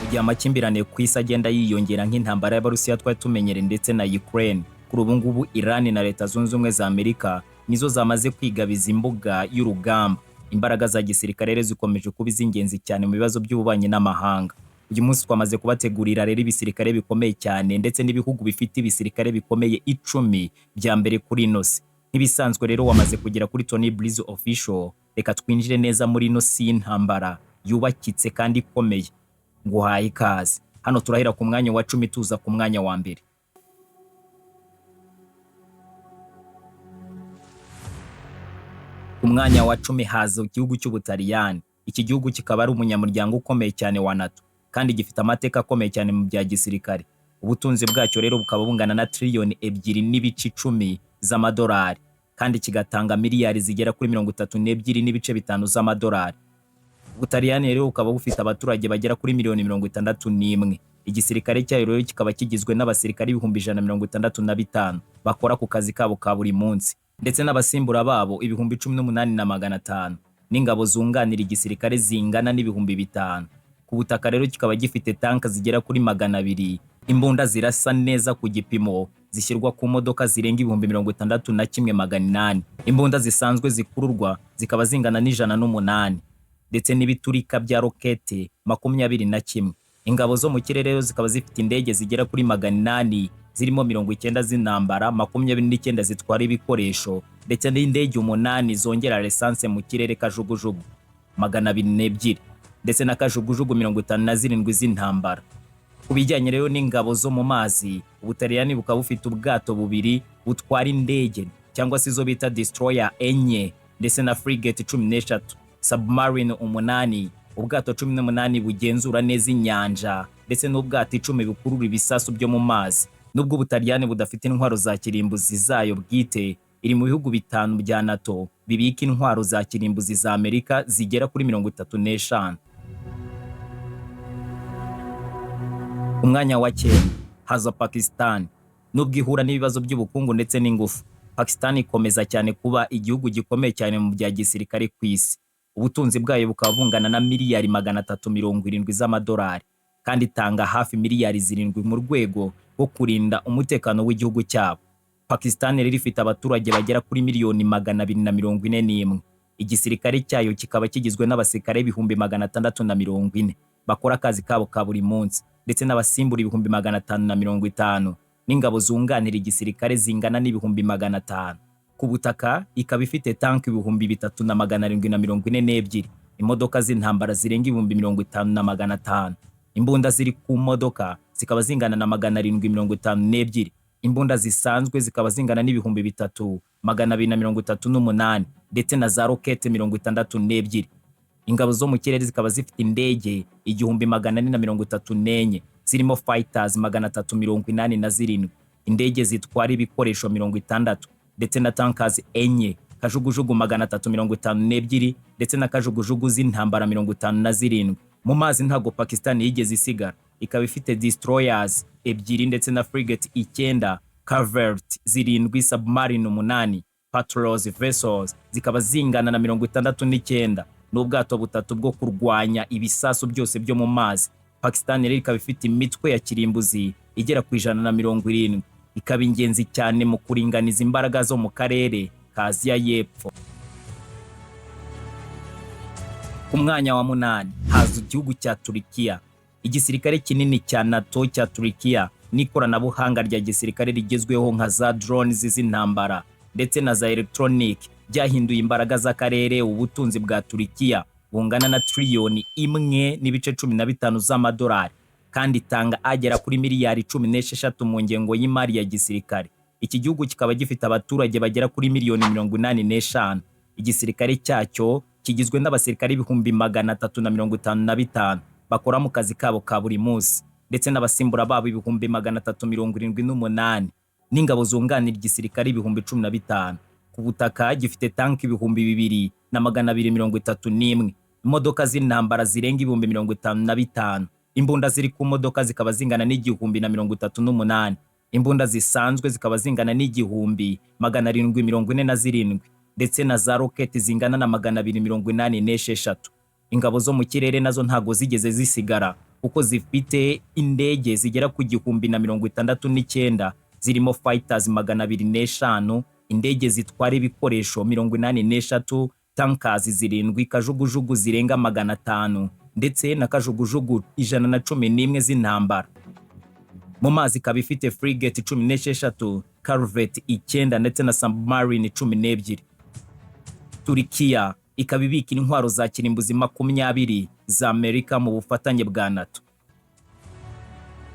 igihe amakimbirane ku isi agenda yiyongera nk'intambara y'Abarusiya twari tumenyere ndetse na Ukraine, kuri ubu ngubu Iran na Leta Zunze Ubumwe za Amerika nizo zamaze kwigabiza imbuga y'urugamba. Imbaraga za gisirikare rero zikomeje kuba iz'ingenzi cyane mu bibazo by'ububanyi n'amahanga. Uyu munsi twamaze kubategurira rero ibisirikare bikomeye cyane ndetse n'ibihugu bifite ibisirikare bikomeye 10 bya mbere kuri inosi. Nk'ibisanzwe rero wamaze kugera kuri Tony Breeze Official, reka twinjire neza muri inosi y'intambara yubakitse kandi ikomeye. Nguhaye ikaze. Hano turahera ku mwanya wa 10 tuza ku mwanya wa mbere. Ku mwanya wa 10 haza igihugu cy'Ubutaliyani. Iki gihugu kikaba ari umunyamuryango ukomeye cyane wa NATO kandi gifite amateka akomeye cyane mu bya gisirikare. Ubutunzi bwacyo rero bukaba bungana na trillion 2.10 z'amadolari kandi kigatanga miliyari zigera kuri 32.5 z'amadolari. Ubutaliyani rero ukaba bufite abaturage bagera kuri miliyoni 61. Igisirikare cyayo rero kikaba kigizwe n'abasirikare 165 bakora ku kazi kabo ka buri munsi ndetse n'abasimbura babo 18,500 n'ingabo zunganira igisirikare zingana n'ibihumbi 5. Ku butaka rero kikaba gifite tanka zigera kuri 200, imbunda zirasa neza ku gipimo zishyirwa ku modoka zirenga 61,800, imbunda zisanzwe zikururwa zikaba zingana n'108 ndetse n'ibiturika bya rokete 21. Ingabo zo mu kirere rero zikaba zifite indege zigera kuri 800 zirimo 90 z'intambara, 29 zitwara ibikoresho ndetse n'indege 8 zongera lisanse mu kirere kajugujugu 202 ndetse na kajugujugu 57 z'intambara. Ku bijyanye rero n'ingabo zo mu mazi, Ubutaliyani bukaba bufite ubwato bubiri butwara indege cyangwa se izo bita destroyer 4 ndetse na frigate 13, submarine 8, ubwato 18 bugenzura neza inyanja ndetse n'ubwato 10 bukurura ibisasu byo mu mazi. Nubwo Ubutaliyani budafite intwaro za kirimbuzi zayo bwite, iri mu bihugu 5 bya NATO bibika intwaro za kirimbuzi za Amerika zigera kuri 35. Umwanya wa 9 haza Pakistan. Nubwo ihura n'ibibazo by'ubukungu ndetse n'ingufu, Pakistan ikomeza cyane kuba igihugu gikomeye cyane mu bya gisirikare ku isi. Ubutunzi bwayo bukaba bungana na miliyari 370 z'amadolari kandi itanga hafi miliyari 7 mu rwego rwo kurinda umutekano w'igihugu cyabo. Pakistan rero ifite abaturage bagera kuri miliyoni 241. Igisirikare cyayo kikaba kigizwe n'abasirikare 640 bakora akazi kabo ka buri munsi ndetse n'abasimbura 550 n'ingabo zunganira igisirikare zingana n'ibihumbi 500. Ku butaka ikaba ifite tanki 3,742, imodoka z'intambara zirenga 50,500, imbunda ziri ku modoka zikaba zingana na 752, imbunda zisanzwe zikaba zingana n'ibihumbi 3,238 ndetse na za rokete 62. Ingabo zo mu kirere zikaba zifite indege 1,434 zirimo fighters 387, indege zitwara ibikoresho 60 ndetse na tankers 4, kajugujugu 352 ndetse na kajugujugu z'intambara 57. Mu mazi ntago Pakistan yigeze isigara, ikaba ifite destroyers 2 ndetse na frigate 9, corvette 7, submarine 8, patrols vessels zikaba zingana na 69 n'ubwato 3 bwo kurwanya ibisasu byose byo mu mazi. Pakistan rero ikaba ifite imitwe ya kirimbuzi igera ku 170, ikaba ingenzi cyane mu kuringaniza imbaraga zo mu karere ka Aziya y'Epfo. Ku mwanya wa 8 haza igihugu cya Turkiya. Igisirikare kinini cya NATO cya Turkiya n'ikoranabuhanga rya gisirikare rigezweho nka za drones z'intambara ndetse na za electronic byahinduye imbaraga z'akarere. Ubutunzi bwa Turkiya bungana na trillion 1.15 z'amadolari kandi itanga agera kuri miliyari 16 mu ngengo y'imari ya gisirikare. Iki gihugu kikaba gifite abaturage bagera kuri miliyoni 85. Igisirikare cyacyo kigizwe n'abasirikare 355 bakora mu kazi kabo ka buri munsi ndetse n'abasimbura babo 378 n'ingabo zunganira igisirikare 15,000. Ku butaka gifite tanki 2,231, imodoka z'intambara zirenga 55,000, imbunda ziri ku modoka zikaba zingana n'1,038, imbunda zisanzwe zikaba zingana n'747 ndetse na za roketi zingana na 286. Ingabo zo mu kirere nazo ntago zigeze zisigara, kuko zifite indege zigera ku 1069 zirimo fighters 205, indege zitwara ibikoresho 83, tankers 7, kajugujugu zirenga 500 ndetse na kajugujugu 111 z'intambara. Mu mazi ikaba ifite frigate 16, corvette 9 ndetse na submarine 12. Turikiya ikaba ibika intwaro za kirimbuzi 20 za Amerika mu bufatanye bwa NATO.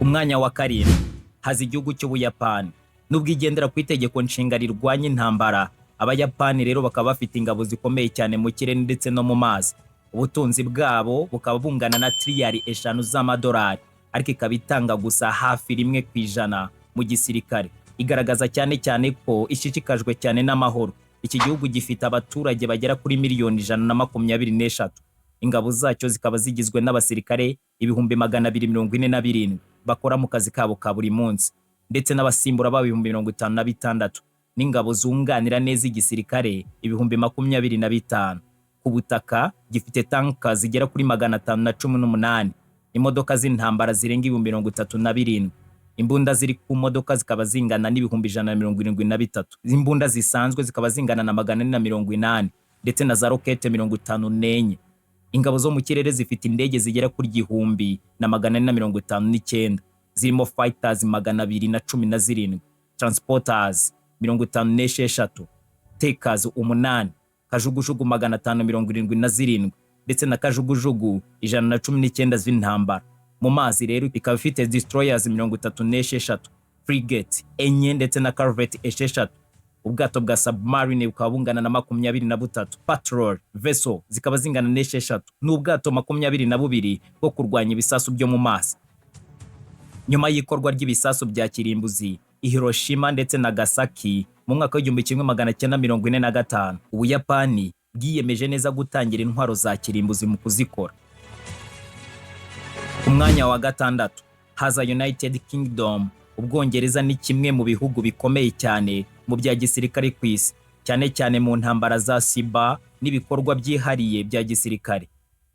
Umwanya wa karindwi haza igihugu cy'Ubuyapani. Nubwo igendera ku itegeko nshinga rirwanya intambara, Abayapani rero bakaba bafite ingabo zikomeye cyane mu kirere ndetse no mu mazi. Ubutunzi bwabo bukaba bungana na triliyari 5 z'amadolari, ariko ikaba itanga gusa hafi 1% mu gisirikare. Igaragaza cyane cyane ko ishishikajwe cyane n'amahoro. Iki gihugu gifite abaturage bagera kuri miliyoni 123. Ingabo zacyo zikaba zigizwe n'abasirikare 247,000 bakora mu kazi kabo ka buri munsi, ndetse n'abasimbura babo 56,000 n'ingabo zunganira neza igisirikare 25,000. Ku butaka gifite tanka zigera kuri 518, imodoka z'intambara zirenga 37,000. Imbunda ziri ku modoka zikaba zingana n'173, imbunda zisanzwe zikaba zingana na 480, ndetse na za rokete 54. Ingabo zo mu kirere zifite indege zigera kuri 1,459, zirimo fighters 217, transporters 56, takers 8, kajugujugu 577 ndetse na kajugujugu 119 z'intambara. Mu mazi rero ikaba ifite destroyers 36, frigate 4 ndetse na corvette 6. Ubwato bwa submarine bukaba bungana na 23, patrol vessel zikaba zingana na 6, n'ubwato 22 bwo kurwanya ibisasu byo mu mazi. Nyuma y'ikorwa ry'ibisasu bya kirimbuzi i Hiroshima ndetse na Nagasaki mu mwaka w'1945, Ubuyapani bwiyemeje neza gutangira intwaro za kirimbuzi mu kuzikora. Umwanya wa gatandatu haza United Kingdom. Ubwongereza ni kimwe mu bihugu bikomeye cyane mu bya gisirikare ku isi, cyane cyane mu ntambara za cyber n'ibikorwa byihariye bya gisirikare.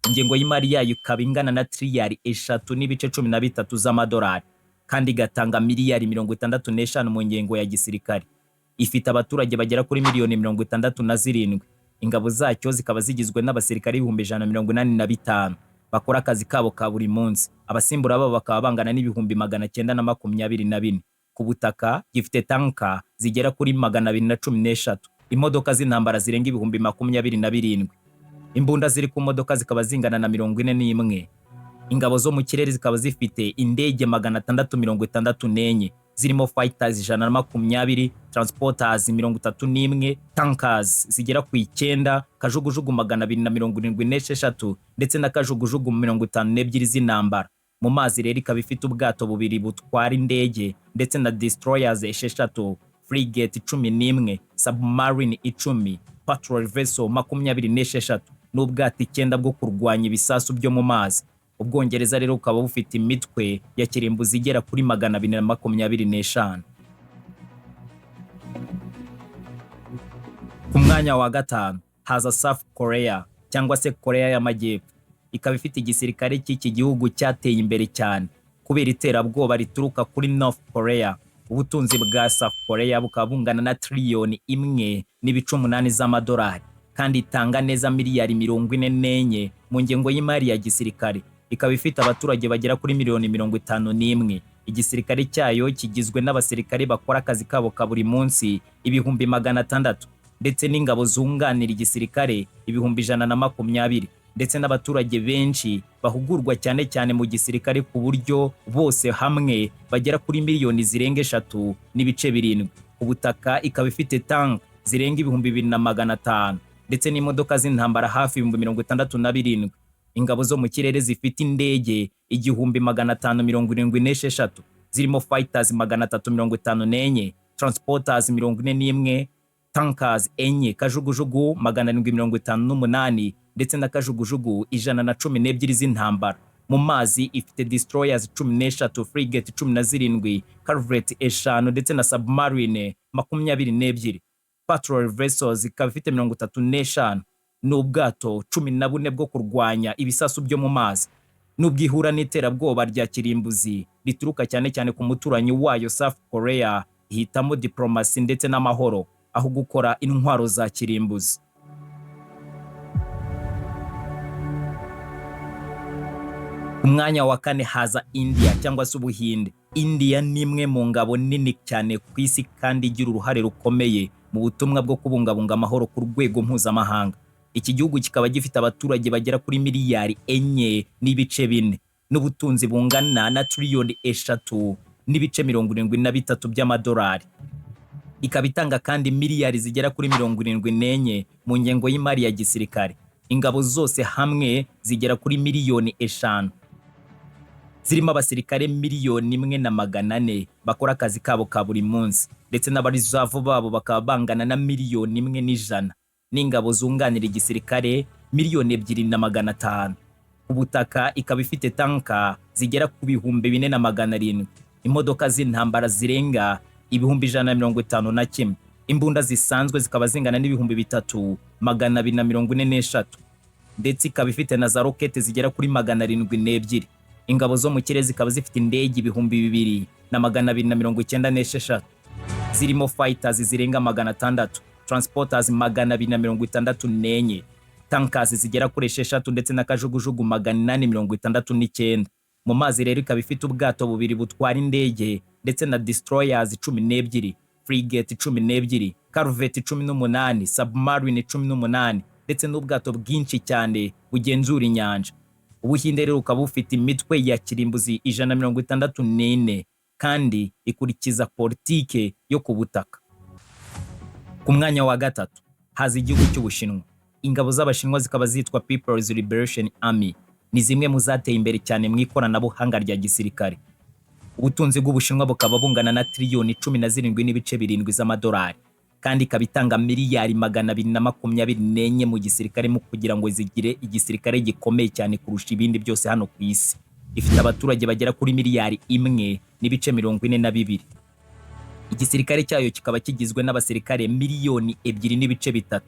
Ingengo y'imari yayo ikaba ingana na triliyari 3.13 z'amadolari, kandi igatanga miliyari 65 mu ngengo ya gisirikare. Ifite abaturage bagera kuri miliyoni 67. Ingabo zacyo zikaba zigizwe n'abasirikare 185,000 bakora akazi kabo ka buri munsi. Abasimbura babo bakaba bangana n'924. Ku butaka gifite tanka zigera kuri 213, imodoka z'intambara zirenga 27,000. Imbunda ziri ku modoka zikaba zingana na 41. Ingabo zo mu kirere zikaba zifite indege 664, zirimo fighters 120, transporters 31, tankers zigera ku 9, kajugujugu 276 ndetse na kajugujugu 52 z'intambara. Mu mazi rero ikaba ifite ubwato bubiri butwara indege ndetse na destroyers 6, frigate 11, submarine 10, patrol vessel 26 n'ubwato 9 bwo kurwanya ibisasu byo mu mazi. Ubwongereza rero ukaba bufite imitwe ya kirimbuzi igera kuri 225. Ku mwanya wa gatanu haza South Korea cyangwa se Korea y'Amajyepfo. Ikaba ifite igisirikare cy'iki gihugu cyateye imbere cyane kubera iterabwoba rituruka kuri North Korea. Ubutunzi bwa South Korea bukaba bungana na triliyoni 1.8 z'amadolari, kandi itanga neza miliyari 44 mu ngengo y'imari ya gisirikare. Ikaba ifite abaturage bagera kuri miliyoni 51. Igisirikare cyayo kigizwe n'abasirikare bakora akazi kabo ka buri munsi 600,000, ndetse n'ingabo zunganira igisirikare 120, ndetse n'abaturage benshi bahugurwa cyane cyane mu gisirikare ku buryo bose hamwe bagera kuri miliyoni zirenga 3.7. Ubutaka ikaba ifite tank zirenga 2,500 ndetse n'imodoka z'intambara hafi 67. Ingabo zo mu kirere zifite indege 1,576, zirimo fighters 354, transporters 41, tankers 4, kajugujugu 758 ndetse na kajugujugu 112 z'intambara. Mu mazi ifite destroyers 13, frigate 17, corvette 5 ndetse na submarine 22. Patrol vessels ikaba ifite 35 n'ubwato 14 bwo kurwanya ibisasu byo mu mazi. nubwo ihura n'iterabwoba rya kirimbuzi rituruka cyane cyane ku muturanyi wayo South Korea, ihitamo diplomasi ndetse n'amahoro aho gukora intwaro za kirimbuzi. Ku mwanya wa kane haza India cyangwa se Ubuhinde. India ni imwe mu ngabo nini cyane ku isi kandi igira uruhare rukomeye mu butumwa bwo kubungabunga amahoro ku rwego mpuzamahanga. Iki gihugu kikaba gifite abaturage bagera kuri miliyari 4.4 n'ubutunzi bungana na triliyoni 3.73 by'amadolari. Ikaba itanga kandi miliyari zigera kuri 74 mu ngengo y'imari ya gisirikare. Ingabo zose hamwe zigera kuri miliyoni 5, zirimo abasirikare 1,400,000 bakora akazi kabo ka buri munsi, ndetse n'abarizavu babo bakaba bangana na 1,100,000, n'ingabo zunganira igisirikare 2,500,000. Ubutaka ikaba ifite tanka zigera ku 4,700, imodoka z'intambara zirenga 151,000, imbunda zisanzwe zikaba zingana n'3,243, ndetse ikaba ifite na za rokete zigera kuri 702. Ingabo zo mu kirere zikaba zifite indege 2,296, zirimo fighters zirenga 600, transporters 264, tankers zigera kuri 6 ndetse na kajugujugu 869. Mu mazi rero ikaba ifite ubwato bubiri butwara indege ndetse na destroyers 12, frigate 12, corvette 18, submarine 18, ndetse n'ubwato bwinshi cyane bugenzura inyanja. Ubuhinde rero ukaba bufite imitwe ya kirimbuzi 164 kandi ikurikiza politike yo ku butaka. Ku mwanya wa gatatu haza igihugu cy'Ubushinwa. Ingabo z'Abashinwa zikaba zitwa People's Liberation Army, ni zimwe mu zateye imbere cyane mu ikoranabuhanga rya gisirikare. Ubutunzi bw'Ubushinwa bukaba bungana na triliyoni 17.7 z'amadolari, kandi ikaba itanga miliyari 224 mu gisirikare mu kugira ngo zigire igisirikare gikomeye cyane kurusha ibindi byose hano ku isi. Ifite abaturage bagera kuri miliyari 1.42. Igisirikare cyayo kikaba kigizwe n'abasirikare miliyoni 2.3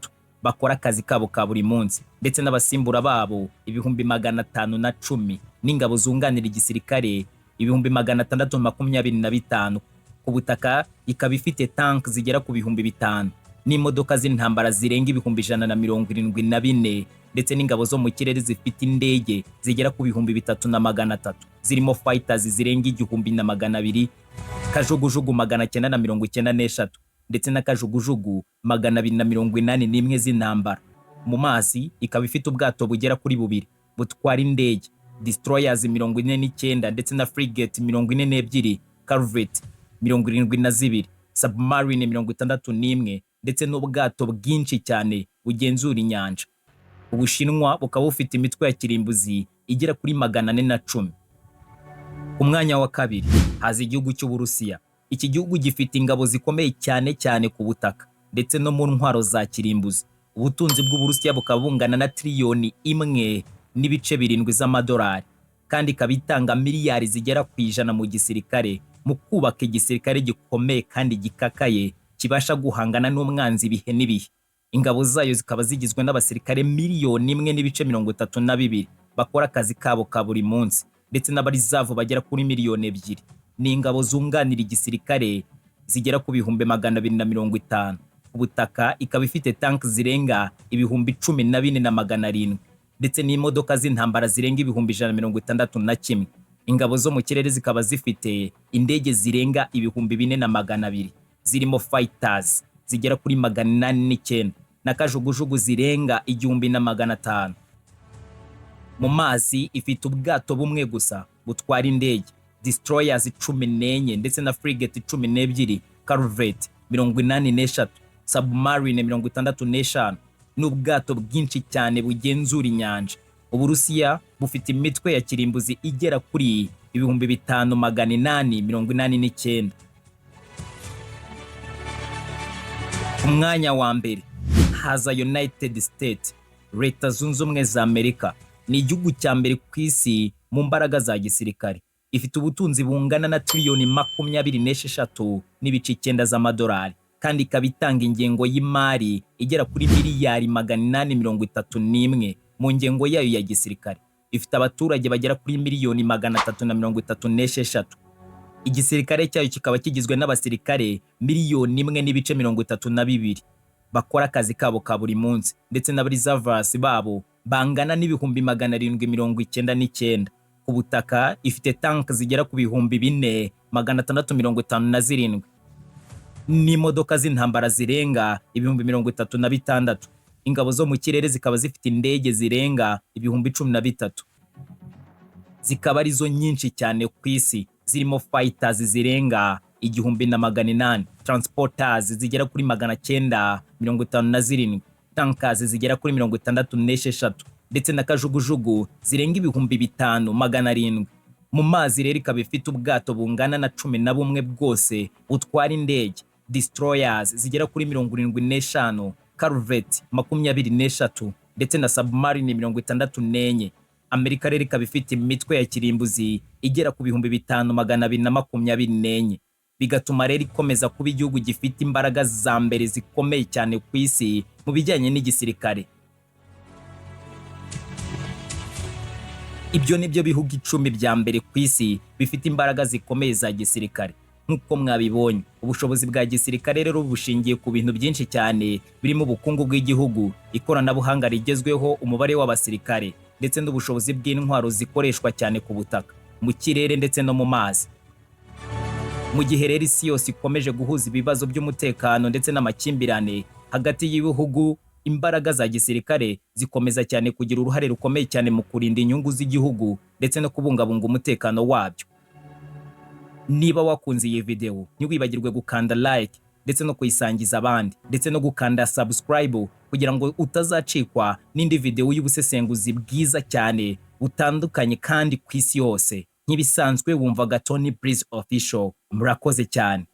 bakora akazi kabo ka buri munsi, ndetse n'abasimbura babo 510,000, n'ingabo zunganira igisirikare 625. Ku butaka ikaba ifite tank zigera ku 5,000, n'imodoka z'intambara zirenga 174, ndetse n'ingabo zo mu kirere zifite indege zigera ku 3,300, zirimo fighters zirenga 1,200, kajugujugu 993, ndetse na kajugujugu 281 z'intambara. Mu mazi ikaba ifite ubwato bugera kuri 2 butwara indege, destroyers 49, ndetse na frigate 42, corvette 72, submarine 61, ndetse n'ubwato bwinshi cyane bugenzura inyanja. Ubushinwa bukaba bufite imitwe ya kirimbuzi igera kuri 410. Ku mwanya wa kabiri haza igihugu cy'Uburusiya. Iki gihugu gifite ingabo zikomeye cyane cyane ku butaka ndetse no mu ntwaro za kirimbuzi. Ubutunzi bw'Uburusiya bukaba bungana na triliyoni 1.7 z'amadolari, kandi ikaba itanga miliyari zigera ku 100 mu gisirikare mu kubaka igisirikare gikomeye kandi gikakaye kibasha guhangana n'umwanzi ibihe n'ibihe. Ingabo zayo zikaba zigizwe n'abasirikare 1,32,000 bakora akazi kabo ka buri munsi, ndetse n'abarizavu bagera kuri 2,000,000, n'ingabo zunganira igisirikare zigera ku 250,000. Ubutaka ikaba ifite tank zirenga 14,700, ndetse n'imodoka z'intambara zirenga 161. Ingabo zo mu kirere zikaba zifite indege zirenga 4,200, zirimo fighters zigera kuri 809, na kajugujugu zirenga 1,500. Mu mazi ifite ubwato bumwe gusa butwara indege, destroyers 14, ndetse na frigate 12, corvette 83, submarine 65, n'ubwato bwinshi cyane bugenzura inyanja. Uburusiya bufite imitwe ya kirimbuzi igera kuri 5,889. Ku mwanya wa mbere haza United States, Leta Zunze Ubumwe za Amerika. Ni igihugu cya mbere ku isi mu mbaraga za gisirikare. Ifite ubutunzi bungana na triliyoni 26.9 z'amadolari, kandi ikaba itanga ingengo y'imari igera kuri miliyari 831 mu ngengo yayo ya gisirikare. ifite abaturage bagera kuri miliyoni 336. Igisirikare cyayo kikaba kigizwe n'abasirikare miliyoni 1.32 bakora akazi kabo ka buri munsi, ndetse n'abarizavasi babo bangana n'ibihumbi 799. Ku butaka ifite tank zigera ku bihumbi 4,657 n'imodoka z'intambara zirenga ibihumbi 36. Ingabo zo mu kirere zikaba zifite indege zirenga ibihumbi 13, zikaba arizo nyinshi cyane ku isi, zirimo fighters zirenga 1,800, transporters zigera kuri 957, tankers zigera kuri 66, ndetse na kajugujugu zirenga ibihumbi 5,700. Mu mazi rero ikaba ifite ubwato bungana na 11 bwose butwara indege, destroyers zigera kuri 75, corvette 23, ndetse na submarine 64. Amerika rero ikaba ifite imitwe ya kirimbuzi igera ku bihumbi 5,224, bigatuma rero ikomeza kuba igihugu gifite imbaraga za mbere zikomeye cyane ku isi mu bijyanye n'igisirikare. Ibyo nibyo bihugu 10 bya mbere ku isi bifite imbaraga zikomeye za gisirikare. Nk'uko mwabibonye, ubushobozi bwa gisirikare rero bushingiye ku bintu byinshi cyane, birimo ubukungu bw'igihugu, ikoranabuhanga rigezweho, umubare w'abasirikare, ndetse n'ubushobozi bw'intwaro zikoreshwa cyane ku butaka, mu kirere ndetse no mu mazi. Mu gihe rero isi yose ikomeje guhuza ibibazo by'umutekano ndetse n'amakimbirane hagati y'ibihugu, imbaraga za gisirikare zikomeza cyane kugira uruhare rukomeye cyane mu kurinda inyungu z'igihugu ndetse no kubungabunga umutekano wabyo. Niba wakunze iyi video, ntiwibagirwe gukanda like ndetse no kuyisangiza abandi, ndetse no gukanda subscribe kugira ngo utazacikwa n'indi video y'ubusesenguzi bwiza cyane butandukanye kandi ku isi yose. Nk'ibisanzwe wumvaga Tony Breeze Official. Murakoze cyane.